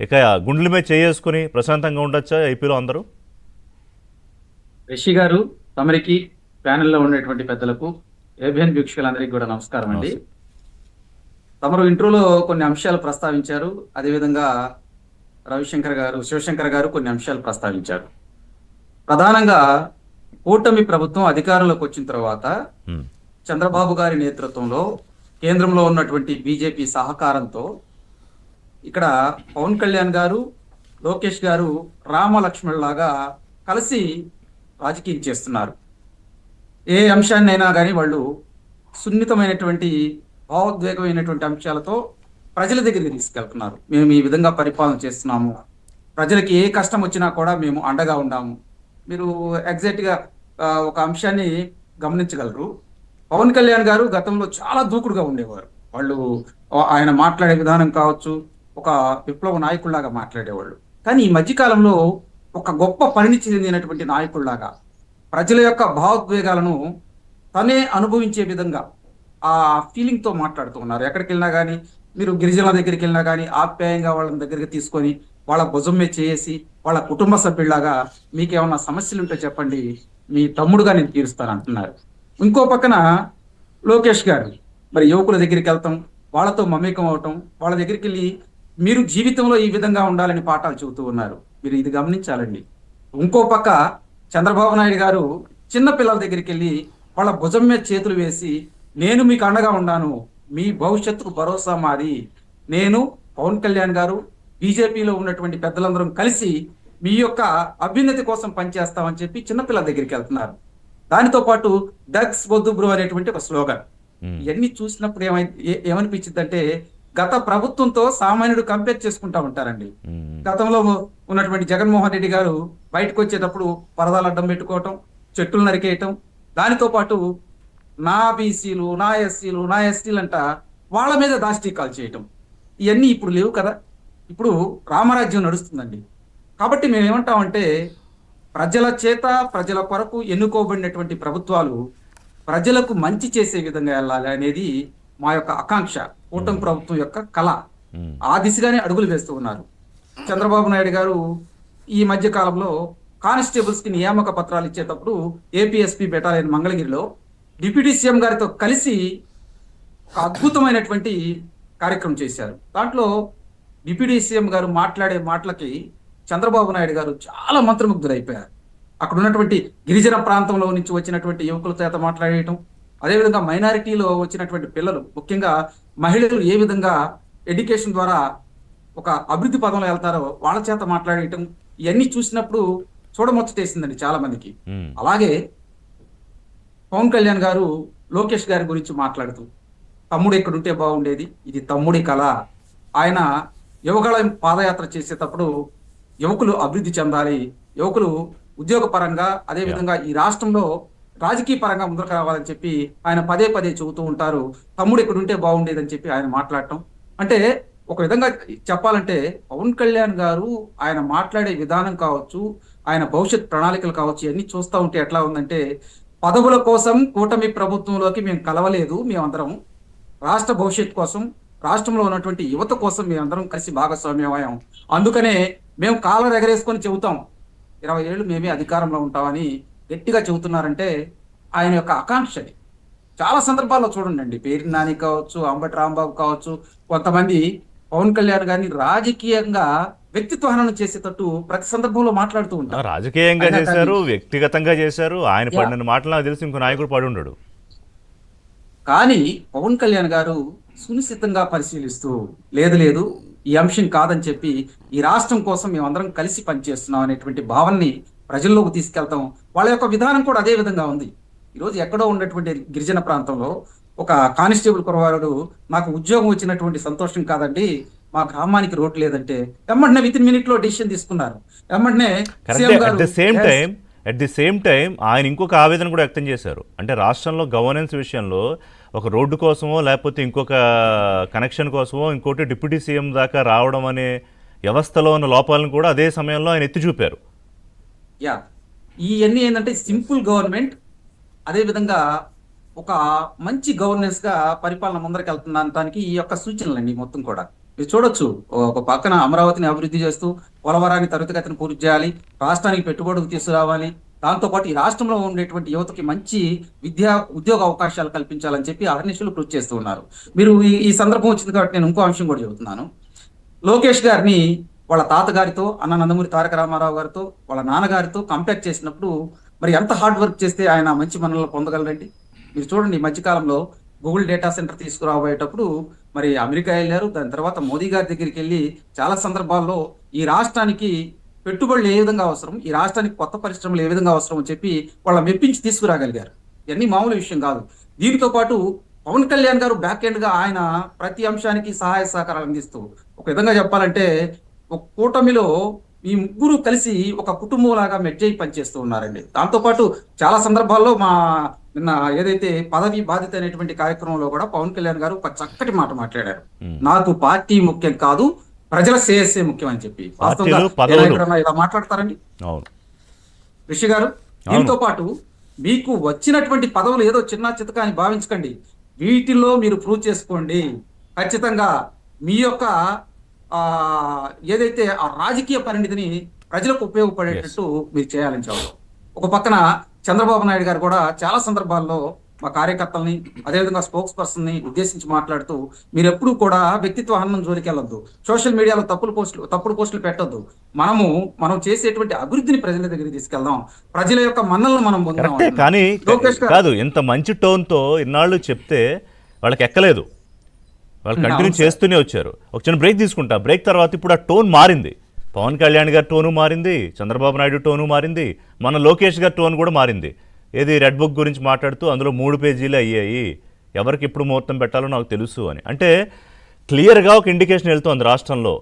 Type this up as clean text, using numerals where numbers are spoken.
ఇక గుండెల మీద చేసుకుని ప్రశాంతంగా ఉండొచ్చా ఏపీలో అందరూ? రిషి గారు, తమరికి ప్యానెల్లో ఉండేటువంటి పెద్దలకు, ఏబిఎన్ వీక్షకులందరికీ కూడా నమస్కారం అండి. నమస్తే. తమరు ఇంట్రోలో కొన్ని అంశాలు ప్రస్తావించారు. అదేవిధంగా శివశంకర్ గారు కొన్ని అంశాలు ప్రస్తావించారు. ప్రధానంగా కూటమి ప్రభుత్వం అధికారంలోకి వచ్చిన తర్వాత ఉమ్, చంద్రబాబు గారి నేతృత్వంలో కేంద్రంలో ఉన్నటువంటి బీజేపీ సహకారంతో ఇక్కడ పవన్ కళ్యాణ్ గారు, లోకేష్ గారు రామలక్ష్మణులాగా కలిసి రాజకీయం చేస్తున్నారు. ఏ అంశాన్నైనా కానీ వాళ్ళు సున్నితమైనటువంటి భావోద్వేగమైనటువంటి అంశాలతో ప్రజల దగ్గరికి తీసుకెళ్తున్నారు. మేము ఈ విధంగా పరిపాలన చేస్తున్నాము, ప్రజలకి ఏ కష్టం వచ్చినా కూడా మేము అండగా ఉన్నాము. మీరు ఎగ్జాక్ట్గా ఒక అంశాన్ని గమనించగలరు. పవన్ కళ్యాణ్ గారు గతంలో చాలా దూకుడుగా ఉండేవారు. వాళ్ళు ఆయన మాట్లాడే విధానం కావచ్చు, ఒక విప్లవ నాయకుల్లాగా మాట్లాడేవాళ్ళు. కానీ ఈ మధ్యకాలంలో ఒక గొప్ప పరిణితి చెందినటువంటి నాయకుల్లాగా ప్రజల యొక్క భావోద్వేగాలను తనే అనుభవించే విధంగా ఆ ఫీలింగ్ తో మాట్లాడుతూ ఉన్నారు. ఎక్కడికి వెళ్ళినా కానీ, మీరు గిరిజనుల దగ్గరికి వెళ్ళినా కానీ ఆప్యాయంగా వాళ్ళని దగ్గరికి తీసుకొని వాళ్ళ భుజం మీద చేసి వాళ్ళ కుటుంబ సభ్యుల్లాగా మీకేమన్నా సమస్యలు ఉంటే చెప్పండి, మీ తమ్ముడుగా నేను తీరుస్తాను అంటున్నారు. ఇంకో పక్కన లోకేష్ గారు మరి యువకుల దగ్గరికి వెళ్తాం, వాళ్ళతో మమేకం అవటం, వాళ్ళ దగ్గరికి వెళ్ళి మీరు జీవితంలో ఈ విధంగా ఉండాలని పాఠాలు చెబుతూ ఉన్నారు. మీరు ఇది గమనించాలండి. ఇంకో పక్క చంద్రబాబు నాయుడు గారు చిన్న పిల్లల దగ్గరికి వెళ్ళి వాళ్ళ భుజం మీద చేతులు వేసి నేను మీకు అండగా ఉన్నాను, మీ భవిష్యత్తుకు భరోసా మాది, నేను పవన్ కళ్యాణ్ గారు బీజేపీలో ఉన్నటువంటి పెద్దలందరం కలిసి మీ యొక్క అభ్యున్నతి కోసం పనిచేస్తామని చెప్పి చిన్నపిల్లల దగ్గరికి వెళ్తున్నారు. దానితో పాటు డగ్స్ వద్దు బ్రో అనేటువంటి ఒక స్లోగన్. ఉమ్, ఇవన్నీ చూసినప్పుడు ఏమనిపించింది అంటే గత ప్రభుత్వంతో సామాన్యుడు కంపేర్ చేసుకుంటా ఉంటారండి. ఉమ్, గతంలో ఉన్నటువంటి జగన్మోహన్ రెడ్డి గారు బయటకు వచ్చేటప్పుడు పరదాలు అడ్డం పెట్టుకోవటం, చెట్టులు నరికేయటం, దానితో పాటు నా బీసీలు, నా ఎస్సీలు, నా ఎస్టీలు అంట వాళ్ళ మీద దాష్టీకాలు చేయటం, ఇవన్నీ ఇప్పుడు లేవు కదా. ఇప్పుడు రామరాజ్యం నడుస్తుందండి. కాబట్టి మేము ఏమంటామంటే ప్రజల చేత ప్రజల కొరకు ఎన్నుకోబడినటువంటి ప్రభుత్వాలు ప్రజలకు మంచి చేసే విధంగా వెళ్ళాలి అనేది మా యొక్క ఆకాంక్ష, కూటమి ప్రభుత్వం యొక్క కళ. ఉమ్, ఆ దిశగానే అడుగులు వేస్తూ ఉన్నారు. చంద్రబాబు నాయుడు గారు ఈ మధ్య కాలంలో కానిస్టేబుల్స్ కి నియామక పత్రాలు ఇచ్చేటప్పుడు ఏపీఎస్పీ బెటాలియన్ మంగళగిరిలో డిప్యూటీ సీఎం గారితో కలిసి ఒక అద్భుతమైనటువంటి కార్యక్రమం చేశారు. దాంట్లో డిప్యూటీ సీఎం గారు మాట్లాడే మాటలకి చంద్రబాబు నాయుడు గారు చాలా మంత్రముగ్ధులైపోయారు. అక్కడ ఉన్నటువంటి గిరిజన ప్రాంతంలో నుంచి వచ్చినటువంటి యువకుల చేత మాట్లాడేయటం, అదేవిధంగా మైనారిటీలో వచ్చినటువంటి పిల్లలు, ముఖ్యంగా మహిళలు ఏ విధంగా ఎడ్యుకేషన్ ద్వారా ఒక అభివృద్ధి పదంలో వెళ్తారో వాళ్ళ చేత మాట్లాడేయటం, ఇవన్నీ చూసినప్పుడు చూడముచ్చటేసిందండి చాలా మందికి. ఉమ్, అలాగే పవన్ కళ్యాణ్ గారు లోకేష్ గారి గురించి మాట్లాడుతూ తమ్ముడు ఎక్కడుంటే బాగుండేది, ఇది తమ్ముడి కళ. ఆయన యువగళం పాదయాత్ర చేసేటప్పుడు యువకులు అభివృద్ధి చెందాలి, యువకులు ఉద్యోగ పరంగా యా, అదేవిధంగా ఈ రాష్ట్రంలో రాజకీయ పరంగా ముందుకు రావాలని చెప్పి ఆయన పదే పదే చెబుతూ ఉంటారు. తమ్ముడు ఎక్కడుంటే బాగుండేదని చెప్పి ఆయన మాట్లాడటం అంటే ఒక విధంగా చెప్పాలంటే పవన్ కళ్యాణ్ గారు ఆయన మాట్లాడే విధానం కావచ్చు, ఆయన భవిష్యత్ ప్రణాళికలు కావచ్చు, ఇవన్నీ చూస్తూ ఉంటే ఎట్లా ఉందంటే పదవుల కోసం కూటమి ప్రభుత్వంలోకి మేము కలవలేదు, మేమందరం రాష్ట్ర భవిష్యత్తు కోసం, రాష్ట్రంలో ఉన్నటువంటి యువత కోసం మేమందరం కలిసి భాగస్వామ్యమయ్యాం. అందుకనే మేము కాలర్ ఎగరేసుకొని చెబుతాం 20 ఏళ్ళు మేమే అధికారంలో ఉంటామని గట్టిగా చెబుతున్నారంటే ఆయన యొక్క ఆకాంక్ష అది. చాలా సందర్భాల్లో చూడండి, పేరు నాని కావచ్చు, అంబటి రాంబాబు కావచ్చు, కొంతమంది పవన్ కళ్యాణ్ గారిని రాజకీయంగా వ్యక్తిత్వ హననం చేసేటట్టు ప్రతి సందర్భంలో మాట్లాడుతూ ఉంటారు. రాజకీయంగా అయినా కానీ చేశారు, వ్యక్తిగతంగా చేశారు. ఆయన యా, పడిన మాటలు నాకు తెలిసి ఇంకో నాయకుడు పడి ఉండడు. కానీ పవన్ కళ్యాణ్ గారు సునిశ్చితంగా పరిశీలిస్తూ లేదు లేదు ఈ అంశం కాదని చెప్పి ఈ రాష్ట్రం కోసం మేమందరం కలిసి పనిచేస్తున్నాం అనేటువంటి భావనని ప్రజల్లోకి తీసుకెళ్తాం. వాళ్ళ యొక్క విధానం కూడా అదే విధంగా ఉంది. ఈరోజు ఎక్కడో ఉన్నటువంటి గిరిజన ప్రాంతంలో ఒక కానిస్టేబుల్ కురవారుడు నాకు ఉద్యోగం వచ్చినటువంటి సంతోషం కాదండి, మా గ్రామానికి రోడ్డు లేదంటే వెంటనే విత్ ఇన్ మినిట్ లో డిసిషన్ తీసుకున్నారు. వెంటనే కరెక్టే. సీఎం అట్ గారు the same "Yes, time at the same time ఆయన ఇంకొక ఆవేదన కూడా వ్యక్తం చేశారు. అంటే రాష్ట్రంలో గవర్నెన్స్ విషయంలో ఒక రోడ్డు కోసమో లేకపోతే ఇంకొక కనెక్షన్ కోసమో ఇంకోటి డిప్యూటీ సీఎం దాకా రావడం అనే వ్యవస్థలో ఉన్న లోపాలను కూడా అదే సమయంలో ఆయన ఎత్తి చూపారు. యా, ఇవన్నీ ఏంటంటే సింపుల్ గవర్నమెంట్, అదే విధంగా ఒక మంచి గవర్నెన్స్ గా పరిపాలన ముందరికి వెళ్తుందానికి ఈ యొక్క సూచనలండి మొత్తం కూడా. మీరు చూడొచ్చు, ఒక పక్కన అమరావతిని అభివృద్ధి చేస్తూ పోలవరాన్ని త్వరితగతిన పూర్తి చేయాలి, రాష్ట్రానికి పెట్టుబడులు తీసుకురావాలి, దాంతోపాటు ఈ రాష్ట్రంలో ఉండేటువంటి యువతకి మంచి ఉద్యోగ అవకాశాలు కల్పించాలని చెప్పి అహర్నిశలు కృషి చేస్తూ ఉన్నారు. మీరు ఈ సందర్భం వచ్చింది కాబట్టి నేను ఇంకో అంశం కూడా చెబుతున్నాను. లోకేష్ గారిని వాళ్ళ తాతగారితో, అన్న నందమూరి తారక రామారావు గారితో, వాళ్ళ నాన్నగారితో కంపేర్ చేసినప్పుడు మరి ఎంత హార్డ్ వర్క్ చేస్తే ఆయన మంచి మన్ననలు పొందగలరండి? మీరు చూడండి, ఈ మధ్యకాలంలో గూగుల్ డేటా సెంటర్ తీసుకురాబోయేటప్పుడు మరి అమెరికా వెళ్ళారు. దాని తర్వాత మోదీ గారి దగ్గరికి వెళ్ళి చాలా సందర్భాల్లో ఈ రాష్ట్రానికి పెట్టుబడులు ఏ విధంగా అవసరం, ఈ రాష్ట్రానికి కొత్త పరిశ్రమలు ఏ విధంగా అవసరం అని చెప్పి వాళ్ళ మెప్పించి తీసుకురాగలిగారు. ఇవన్నీ మామూలు విషయం కాదు. దీనితో పాటు పవన్ కళ్యాణ్ గారు బ్యాక్ ఎండ్ గా ఆయన ప్రతి అంశానికి సహాయ సహకారాలు అందిస్తూ, ఒక విధంగా చెప్పాలంటే ఒక కూటమిలో ఈ ముగ్గురు కలిసి ఒక కుటుంబం లాగా మెర్జ్ అయి పనిచేస్తూ ఉన్నారండి. దాంతోపాటు చాలా సందర్భాల్లో నిన్న ఏదైతే పదవి బాధ్యత అనేటువంటి కార్యక్రమంలో కూడా పవన్ కళ్యాణ్ గారు ఒక చక్కటి మాట మాట్లాడారు. నాకు పార్టీ ముఖ్యం కాదు, ప్రజల శ్రేయస్సే ముఖ్యం అని చెప్పి. వాస్తవంగా ఇలా మాట్లాడతారండి రిషి గారు? దీంతో పాటు మీకు వచ్చినటువంటి పదవులు ఏదో చిన్న చితక అని భావించకండి, వీటిల్లో మీరు ప్రూవ్ చేసుకోండి. ఖచ్చితంగా మీ యొక్క ఏదైతే ఆ రాజకీయ పరిణితిని ప్రజలకు ఉపయోగపడేటట్టు మీరు చేయాలని చెప్పడం. ఒక పక్కన చంద్రబాబు నాయుడు గారు కూడా చాలా సందర్భాల్లో మా కార్యకర్తల్ని, అదేవిధంగా స్పోక్స్ పర్సన్ ని ఉద్దేశించి మాట్లాడుతూ, మీరు ఎప్పుడు కూడా వ్యక్తిత్వ హననం జోలికి వెళ్ళొద్దు, సోషల్ మీడియాలో తప్పుడు పోస్టులు పెట్టొద్దు, మనం చేసేటువంటి అభివృద్ధిని ప్రజల దగ్గరికి తీసుకెళ్దాం, ప్రజల యొక్క మన్నలను మనం పొందాం. కానీ కాదు, ఇంత మంచి టోన్ తో ఇన్నాళ్ళు చెప్తే వాళ్ళకి ఎక్కలేదు, వాళ్ళు కంటిన్యూ చేస్తూనే వచ్చారు. ఒక చిన్న బ్రేక్ తీసుకుంటా. బ్రేక్ తర్వాత ఇప్పుడు ఆ టోన్ మారింది. పవన్ కళ్యాణ్ గారి టోను మారింది, చంద్రబాబు నాయుడు టోను మారింది, మన లోకేష్ గారి టోన్ కూడా మారింది. ఏది రెడ్ బుక్ గురించి మాట్లాడుతూ అందులో 3 పేజీలే అయ్యాయి, ఎవరికి ఎప్పుడు ముహూర్తం పెట్టాలో నాకు తెలుసు అని. అంటే క్లియర్గా ఒక ఇండికేషన్ వెళ్తుంది రాష్ట్రంలో.